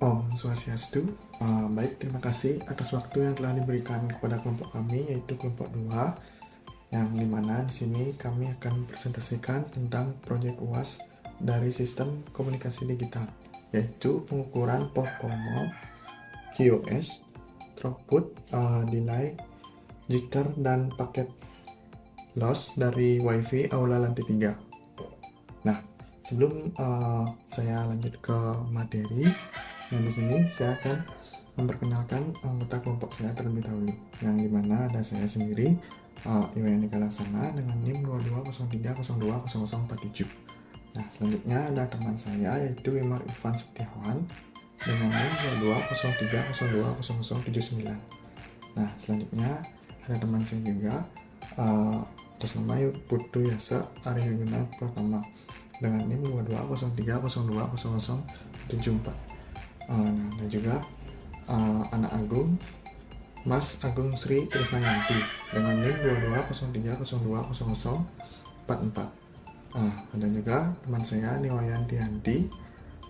Om Swastiastu. Baik, terima kasih atas waktu yang telah diberikan kepada kelompok kami, yaitu kelompok 2, yang dimana di sini kami akan presentasikan tentang proyek UAS dari sistem komunikasi digital, yaitu pengukuran performa, QoS, throughput, delay, jitter, dan paket loss dari WiFi Aula Lantai 3. Nah, sebelum saya lanjut ke materi, di sini saya akan memperkenalkan anggota kelompok saya terlebih dahulu, yang dimana ada saya sendiri, Iwan Eka Laksana dengan NIM 2203020047. Nah, selanjutnya ada teman saya yaitu Wimar Irfan Setiawan dengan NIM 2203020079. Nah, selanjutnya ada teman saya juga atas nama Putu Yasa Ariyuguna Pratama dengan NIM 2203020074. Dan juga anak Agung, Mas Agung Sri Trisnayanti dengan NIM 2203020044. Ada juga teman saya Niwayanti Yanti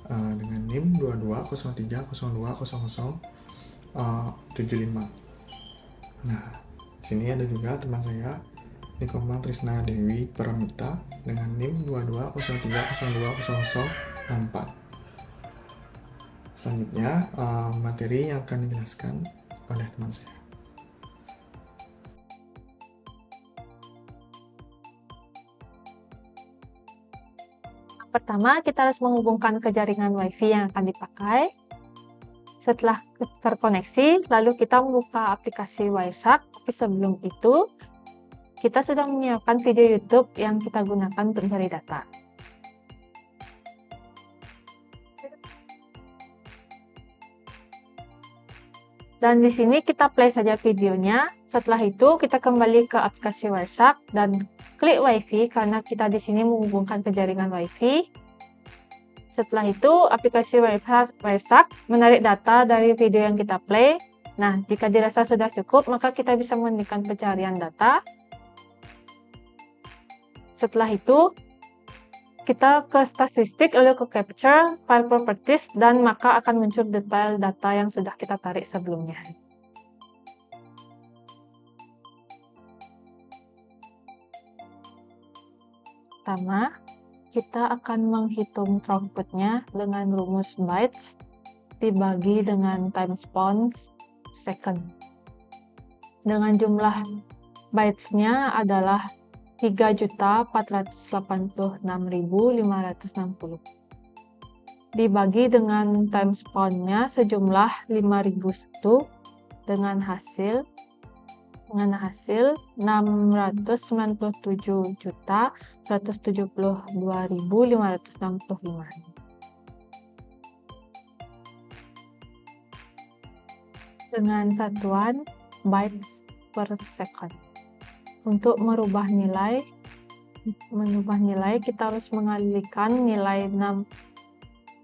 dengan NIM 2203020075. Nah, di sini ada juga teman saya Nikomang Trisna Dewi Paramita dengan NIM 2203020064. Selanjutnya, materi yang akan dijelaskan oleh teman saya. Pertama, kita harus menghubungkan ke jaringan WiFi yang akan dipakai. Setelah terkoneksi, lalu kita membuka aplikasi Wireshark. Tapi sebelum itu, kita sudah menyiapkan video YouTube yang kita gunakan untuk mencari data. Dan di sini kita play saja videonya. Setelah itu kita kembali ke aplikasi Wireshark dan klik WiFi karena kita di sini menghubungkan ke jaringan WiFi. Setelah itu aplikasi Wireshark menarik data dari video yang kita play. Nah, jika dirasa sudah cukup, maka kita bisa menghentikan pencarian data. Setelah itu kita ke statistik, lalu ke capture, file properties, dan maka akan muncul detail data yang sudah kita tarik sebelumnya. Pertama, kita akan menghitung throughput-nya dengan rumus bytes dibagi dengan time response second. Dengan jumlah bytes-nya adalah 3.486.560 dibagi dengan time response-nya sejumlah 5.001 dengan hasil 697.172.565. Dengan satuan bytes per second. Untuk merubah nilai kita harus mengalihkan nilai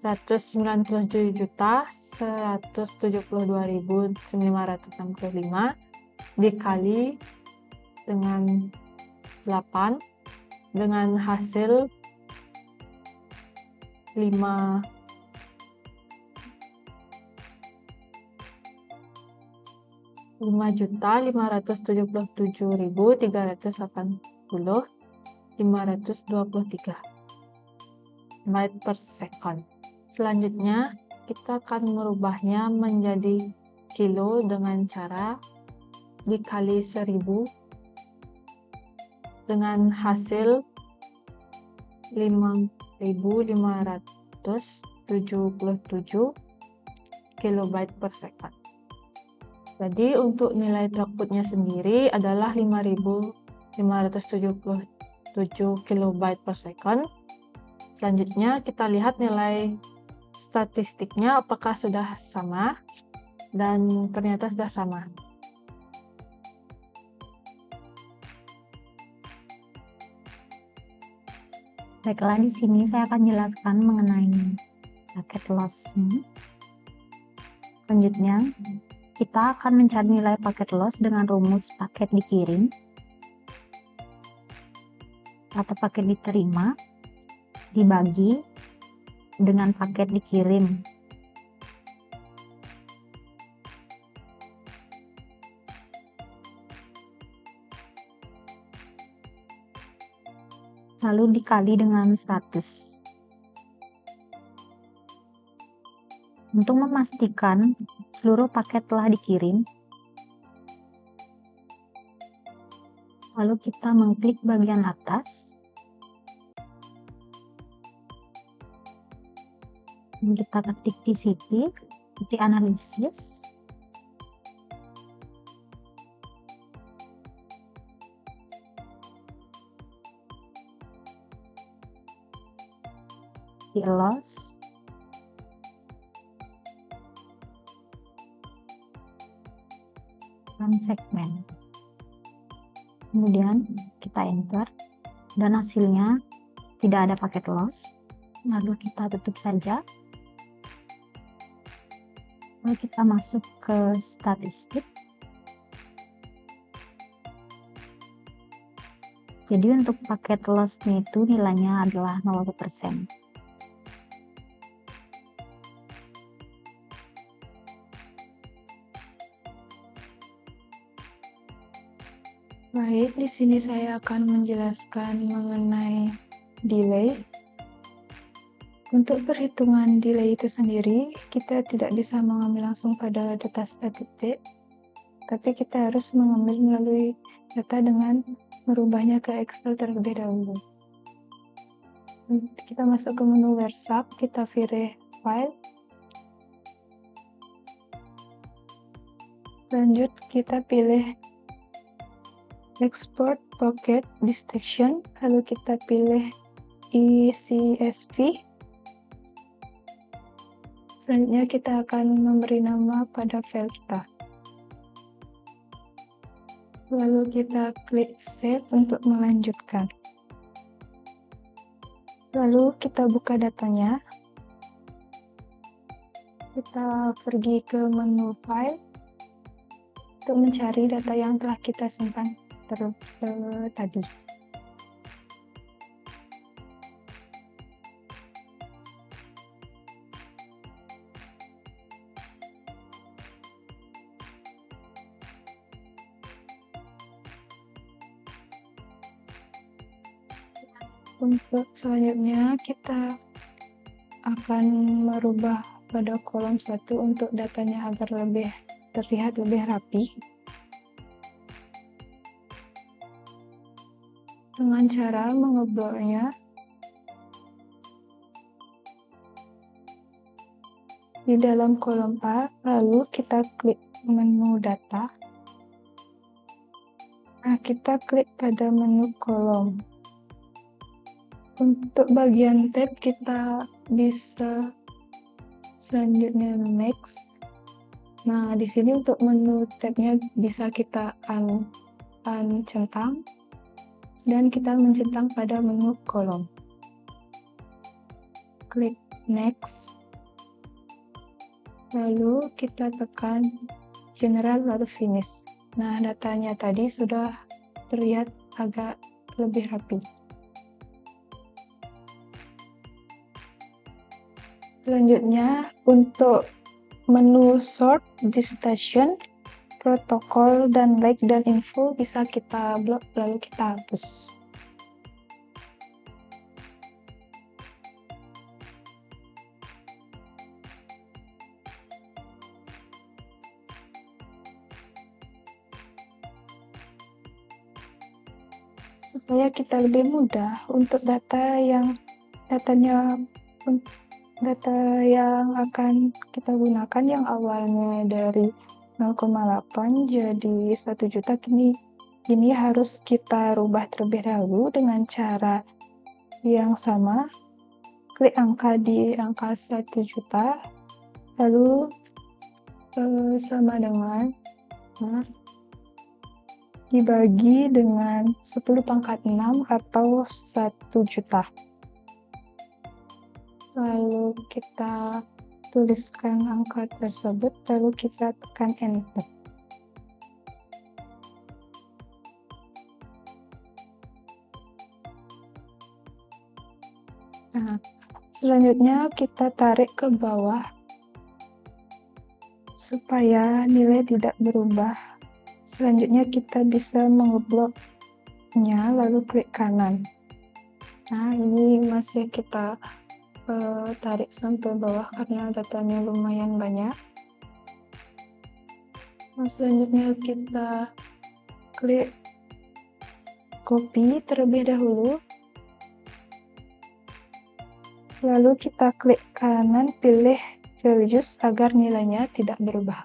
697.172.565 dikali dengan 8 dengan hasil 5.577.380.523 byte per second. Selanjutnya, kita akan merubahnya menjadi kilo dengan cara dikali 1000 dengan hasil 5.577 kilobyte per second. Jadi untuk nilai throughput-nya sendiri adalah 5.577 kilobyte per second. Selanjutnya kita lihat nilai statistiknya apakah sudah sama, dan ternyata sudah sama. Baiklah, di sini saya akan jelaskan mengenai paket loss-nya. Selanjutnya, kita akan mencari nilai paket loss dengan rumus paket dikirim atau paket diterima dibagi dengan paket dikirim. lalu dikali dengan 100. Untuk memastikan seluruh paket telah dikirim, lalu kita mengklik bagian atas. Dan kita ketik TCP, titik analisis. Di loss. Dan segmen. Kemudian kita enter dan hasilnya tidak ada paket loss. Lalu kita tutup saja. Lalu kita masuk ke statistik. Jadi untuk paket loss-nya itu nilainya adalah 0%. Baik, di sini saya akan menjelaskan mengenai delay. Untuk perhitungan delay itu sendiri, kita tidak bisa mengambil langsung pada data statistik, tapi kita harus mengambil melalui data dengan merubahnya ke Excel terlebih dahulu. Kita masuk ke menu WordSap, kita pilih File. Lanjut, kita pilih Export Pocket Distinction, lalu kita pilih ECSV. Selanjutnya kita akan memberi nama pada file kita. Lalu kita klik Save untuk melanjutkan. Lalu kita buka datanya. Kita pergi ke menu File untuk mencari data yang telah kita simpan tadi. Untuk selanjutnya kita akan merubah pada kolom 1 untuk datanya agar lebih terlihat lebih rapi dengan cara mengebloknya di dalam kolom A, lalu kita klik menu data. Nah, kita klik pada menu kolom. Untuk bagian tab kita bisa selanjutnya next. Nah, di sini untuk menu tabnya bisa kita centang dan kita mencentang pada menu kolom. Klik next. Lalu kita tekan general lalu finish. Nah, datanya tadi sudah terlihat agak lebih rapi. Selanjutnya, untuk menu sort, distinction, protokol, dan like dan info bisa kita blok lalu kita hapus. Supaya kita lebih mudah untuk data yang akan kita gunakan yang awalnya dari 0,8 jadi 1 juta, kini harus kita rubah terlebih dahulu dengan cara yang sama. Klik angka di angka 1 juta, lalu sama dengan dibagi dengan 10 pangkat 6 atau 1 juta. Lalu kita tuliskan angka tersebut, lalu kita tekan enter. Nah, selanjutnya kita tarik ke bawah supaya nilai tidak berubah. Selanjutnya kita bisa mengebloknya, lalu klik kanan. Nah, ini masih kita tarik sampai bawah karena datanya lumayan banyak. Nah, selanjutnya kita klik copy terlebih dahulu. Lalu kita klik kanan, pilih values agar nilainya tidak berubah.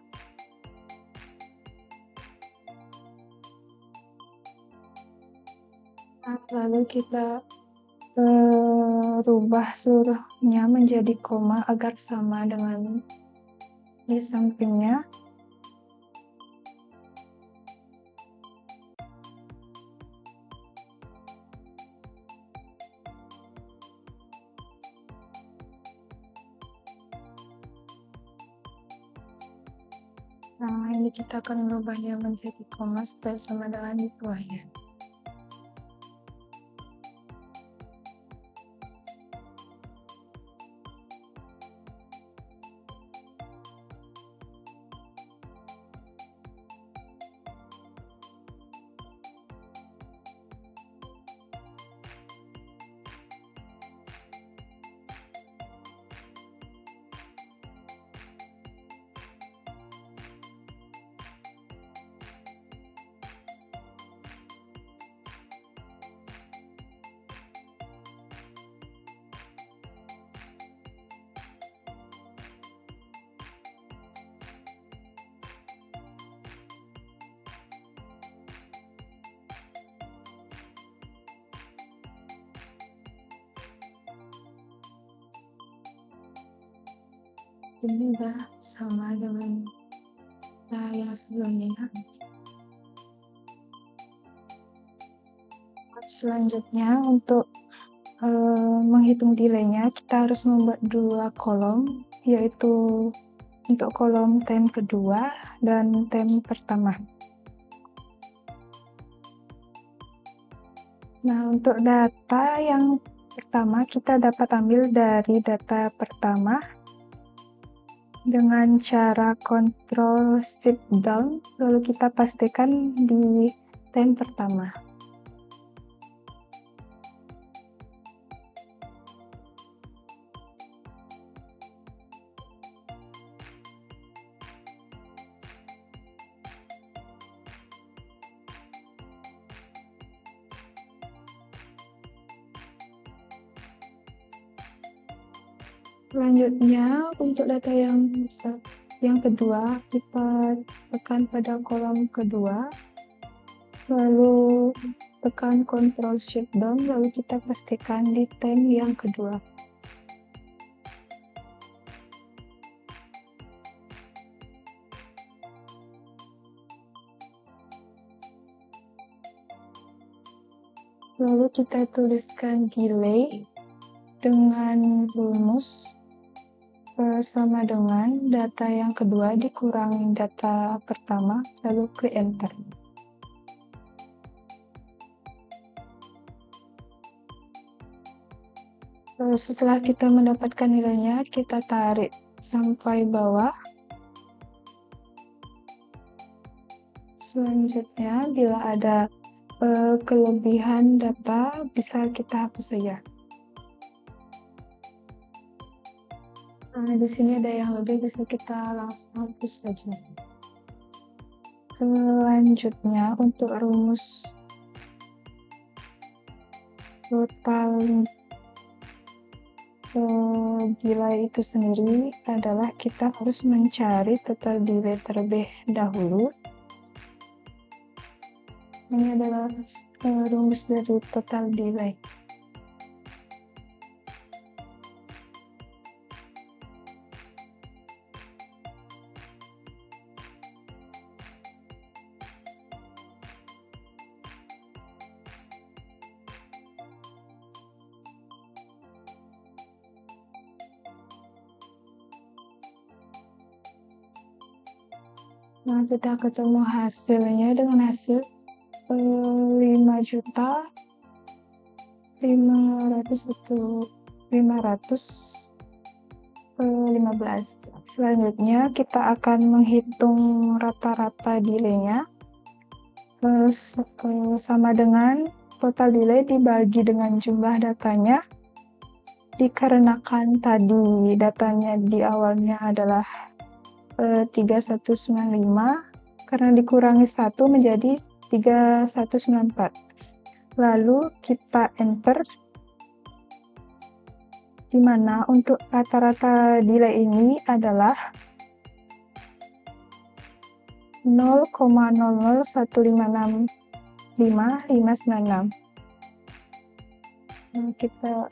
Nah, lalu kita rubah seluruhnya menjadi koma agar sama dengan di sampingnya. Nah, ini kita akan merubahnya menjadi koma supaya sama dengan di bawahnya. Ini udah sama dengan yang sebelumnya. Selanjutnya untuk menghitung delaynya, kita harus membuat dua kolom, yaitu untuk kolom time kedua dan time pertama. Nah, untuk data yang pertama kita dapat ambil dari data pertama dengan cara control strip down, lalu kita pastikan di time pertama. Selanjutnya untuk data yang kedua, kita tekan pada kolom kedua, lalu tekan Ctrl Shift Down, lalu kita pastikan di time yang kedua. Lalu kita tuliskan delay dengan rumus sama dengan data yang kedua dikurangi data pertama, lalu klik enter. Setelah kita mendapatkan nilainya, kita tarik sampai bawah. Selanjutnya, bila ada kelebihan data, bisa kita hapus saja. Nah, di sini ada yang lebih, bisa kita langsung hapus saja. Selanjutnya, untuk rumus total delay itu sendiri adalah kita harus mencari total delay terlebih dahulu. Ini adalah rumus dari total delay. Nah, kita ketemu hasilnya dengan hasil 5.515. Selanjutnya kita akan menghitung rata-rata delaynya, sama dengan total delay dibagi dengan jumlah datanya, dikarenakan tadi datanya di awalnya adalah 3195, karena dikurangi 1 menjadi 3194. Lalu kita enter, di mana untuk rata-rata delay ini adalah 0,001565,596. Kita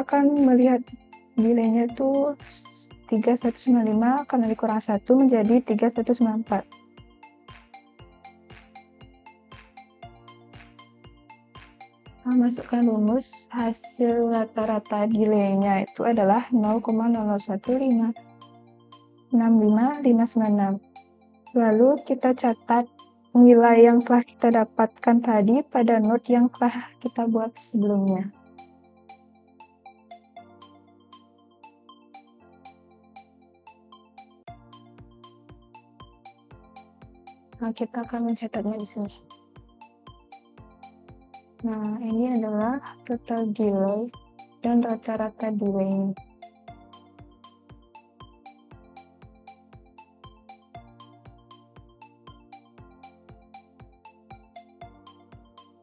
akan melihat delaynya itu 3195, karena dikurang 1 menjadi 3194. Masukkan rumus, hasil rata-rata delaynya itu adalah 0,01565596. Lalu kita catat nilai yang telah kita dapatkan tadi pada note yang telah kita buat sebelumnya. Nah, kita akan mencatatnya di sini. Nah, ini adalah total delay dan rata-rata delay.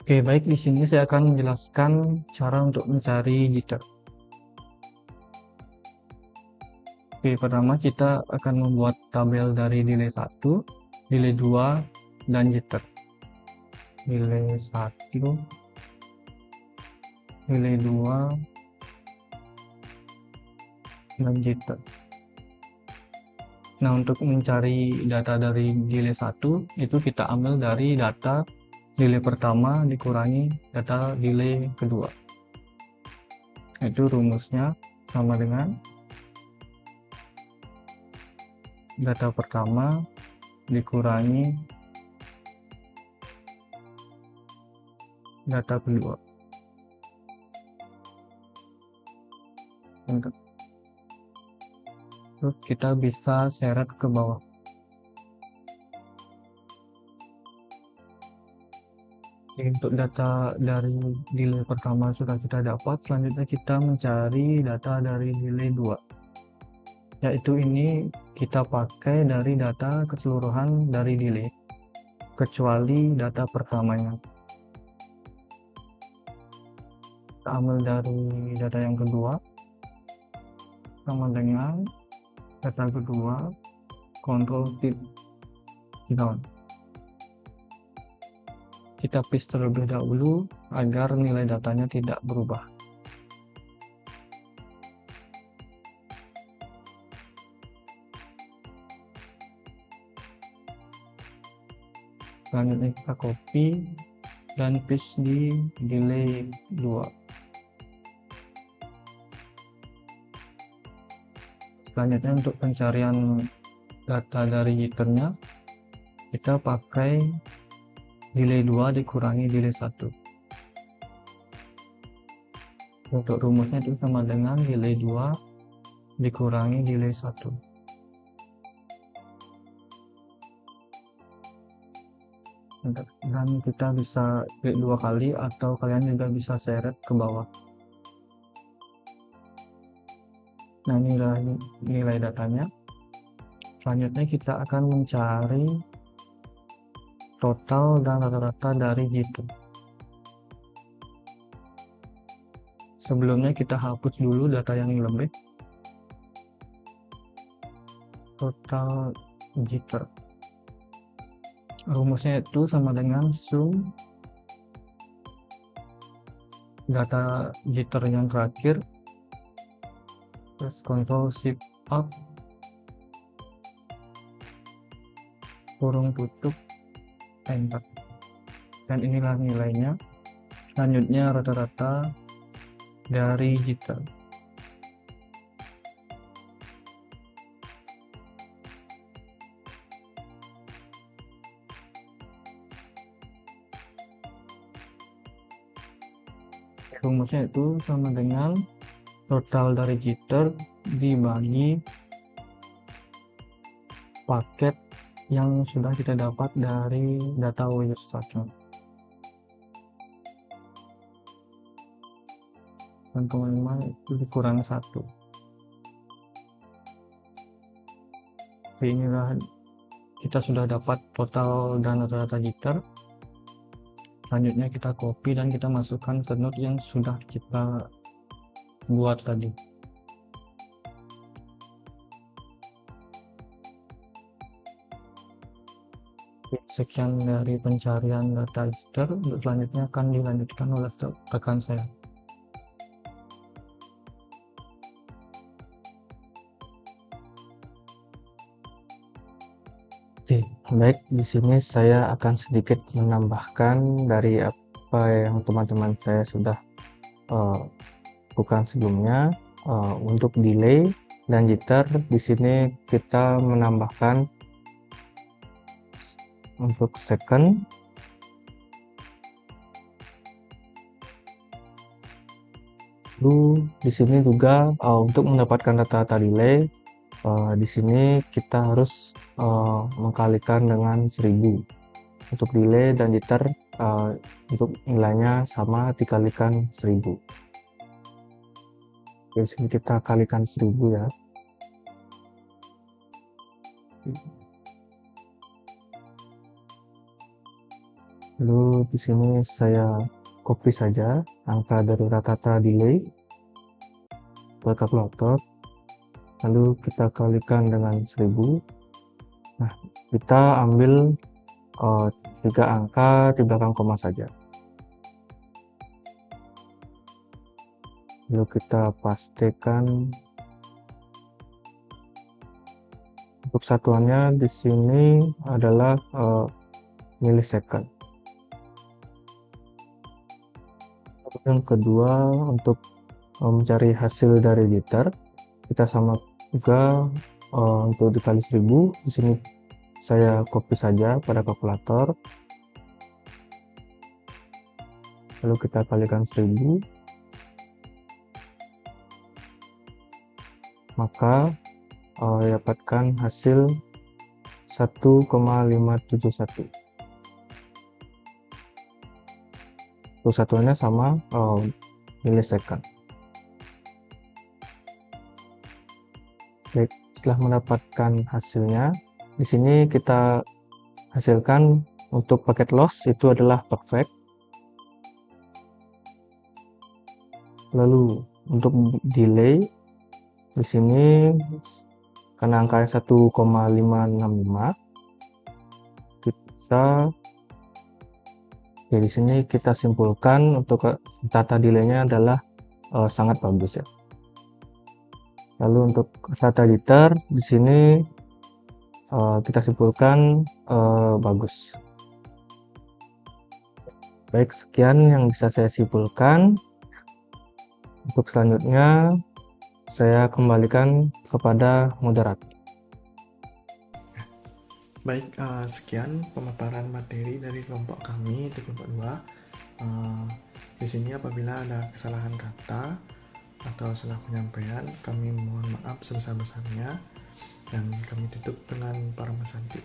Oke, baik, di sini saya akan menjelaskan cara untuk mencari jitter. Oke, pertama kita akan membuat tabel dari delay 1, delay 2, dan jitter. Delay 1, delay 2, dan jitter. Nah, untuk mencari data dari delay 1, itu kita ambil dari data delay pertama dikurangi data delay kedua. Itu rumusnya sama dengan data pertama dikurangi data kedua. Terus kita bisa seret ke bawah. Untuk data dari delay pertama sudah kita dapat, selanjutnya kita mencari data dari delay 2, yaitu ini kita pakai dari data keseluruhan dari delay kecuali data pertamanya. Kita ambil dari data yang kedua sama dengan data kedua, Ctrl Shift down. Kita paste terlebih dahulu agar nilai datanya tidak berubah. Selanjutnya kita copy dan paste di delay 2. Selanjutnya untuk pencarian data dari jitternya, kita pakai delay 2 dikurangi delay 1. Untuk rumusnya itu sama dengan delay 2 dikurangi delay 1. Dan kita bisa klik 2 kali atau kalian juga bisa seret ke bawah. Nah, inilah nilai datanya. Selanjutnya kita akan mencari total dan rata-rata dari jitter. Sebelumnya kita hapus dulu data yang lebih. Total jitter. Rumusnya itu sama dengan sum data jitter yang terakhir terus Ctrl Shift Up kurung tutup enter, dan inilah nilainya. Selanjutnya rata-rata dari jitter. Rumusnya itu sama dengan total dari jitter dibagi paket yang sudah kita dapat dari data wire instruction. itu dikurang 1. Oke, inilah kita sudah dapat total data jitter. Selanjutnya kita copy dan kita masukkan ke node yang sudah kita buat tadi. Sekian dari pencarian data jitter. Untuk selanjutnya akan dilanjutkan oleh rekan saya. Oke, baik, di sini saya akan sedikit menambahkan dari apa yang teman-teman saya sudah lakukan sebelumnya. Untuk delay dan jitter, di sini kita menambahkan untuk second, lalu di sini juga untuk mendapatkan data delay, di sini kita harus mengkalikan dengan 1000 untuk delay dan jitter. Untuk nilainya sama, dikalikan 1000. Di sini kita kalikan 1000 ya. Lalu di sini saya copy saja angka dari rata-rata delay ke kalkulator, lalu kita kalikan dengan 1000. Nah, kita ambil 3 angka di belakang koma saja, lalu kita pastikan untuk satuannya di sini adalah milisecond. Yang kedua, untuk mencari hasil dari jitter, kita sama juga untuk dikali 1000. Di sini saya copy saja pada kalkulator, lalu kita kalikan 1000, maka dapatkan hasil 1,571. Satuannya sama milisecond. Baik, setelah mendapatkan hasilnya, di sini kita hasilkan untuk paket loss itu adalah perfect. Lalu untuk delay, di sini karena angkanya 1,565, kita di sini kita simpulkan untuk data delay-nya adalah sangat bagus ya. Lalu untuk data jitter, di sini kita simpulkan bagus. Baik, sekian yang bisa saya simpulkan. Untuk selanjutnya saya kembalikan kepada moderator. Baik, sekian pemaparan materi dari kelompok kami, itu kelompok 2. Di sini apabila ada kesalahan kata atau salah penyampaian, kami mohon maaf sebesar-besarnya dan kami tutup dengan Parama Santi.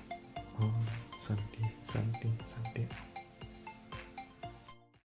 Om Santi Santi Santi.